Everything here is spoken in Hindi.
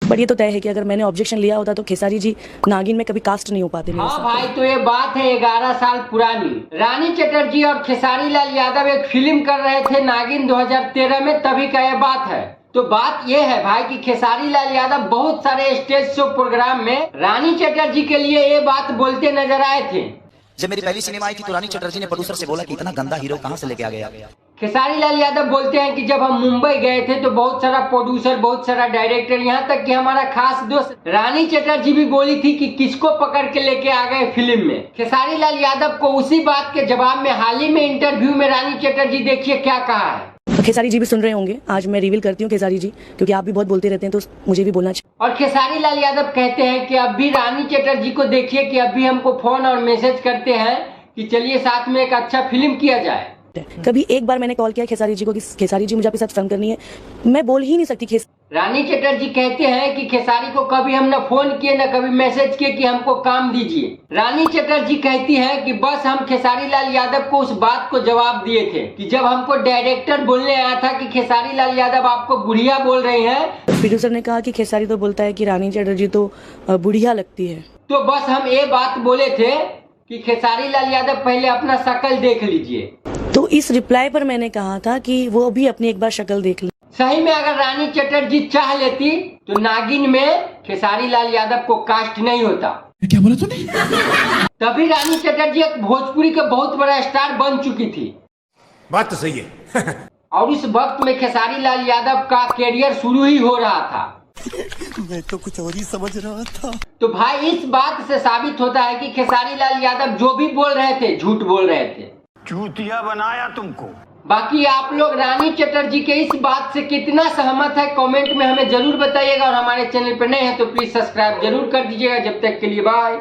बट ये तो तय है कि अगर मैंने ऑब्जेक्शन लिया होता तो खेसारी जी नागिन में कभी कास्ट नहीं हो पाते। हाँ भाई, तो ये बात है 11 साल पुरानी। रानी चटर्जी और खेसारी लाल यादव एक फिल्म कर रहे थे नागिन 2013 में, तभी का ये बात है। तो बात ये है भाई कि खेसारी लाल यादव बहुत सारे स्टेज शो प्रोग्राम में रानी चटर्जी के लिए ये बात बोलते नजर आए थे। जब मेरी पहली सिनेमा आई थी तो रानी चटर्जी ने प्रोड्यूसर से बोला कि इतना गंदा हीरो कहाँ से लेके आ गया। खेसारी लाल यादव बोलते हैं कि जब हम मुंबई गए थे तो बहुत सारा प्रोड्यूसर, बहुत सारा डायरेक्टर, यहाँ तक कि हमारा खास दोस्त रानी चटर्जी भी बोली थी कि किसको पकड़ के लेके आ गए फिल्म में। खेसारी लाल यादव को उसी बात के जवाब में हाल ही में इंटरव्यू में रानी चटर्जी देखिए क्या कहा है। खेसारी जी भी सुन रहे होंगे, आज मैं रिवील करती हूँ खेसारी जी, क्योंकि आप भी बहुत बोलते रहते हैं तो मुझे भी बोलना चाहिए। और खेसारी लाल यादव कहते हैं कि अब भी रानी चटर्जी को देखिए कि अभी हमको फोन और मैसेज करते हैं कि चलिए साथ में एक अच्छा फिल्म किया जाए। कभी एक बार मैंने कॉल किया खेसारी जी को कि खेसारी जी मुझे आपके साथ फिल्म करनी है, मैं बोल ही नहीं सकती। रानी चटर्जी कहते हैं कि खेसारी को कभी हम न फोन किए न कभी मैसेज किए कि हमको काम दीजिए। रानी चटर्जी कहती है कि बस हम खेसारी लाल यादव को उस बात को जवाब दिए थे कि जब हमको डायरेक्टर बोलने आया था कि खेसारी लाल यादव आपको बुढ़िया बोल रही हैं, प्रोड्यूसर ने कहा कि खेसारी तो बोलता है कि रानी चटर्जी तो बुढ़िया लगती है, तो बस हम ये बात बोले थे कि खेसारी लाल यादव पहले अपना शक्ल देख लीजिए। तो इस रिप्लाई पर मैंने कहा था कि वो भी अपनी एक बार शक्ल देख ले। सही में अगर रानी चटर्जी चाह लेती तो नागिन में खेसारी लाल यादव को कास्ट नहीं होता। क्या बोला तूने? तभी रानी चटर्जी एक भोजपुरी का बहुत बड़ा स्टार बन चुकी थी। बात तो सही है। और इस वक्त में खेसारी लाल यादव का कैरियर शुरू ही हो रहा था। मैं तो कुछ और ही समझ रहा था। तो भाई इस बात से साबित होता है कि खेसारी लाल यादव जो भी बोल रहे थे झूठ बोल रहे थे। चूतिया बनाया तुमको। बाकी आप लोग रानी चटर्जी के इस बात से कितना सहमत है कमेंट में हमें जरूर बताइएगा। और हमारे चैनल पर नए हैं तो प्लीज सब्सक्राइब जरूर कर दीजिएगा। जब तक के लिए बाय।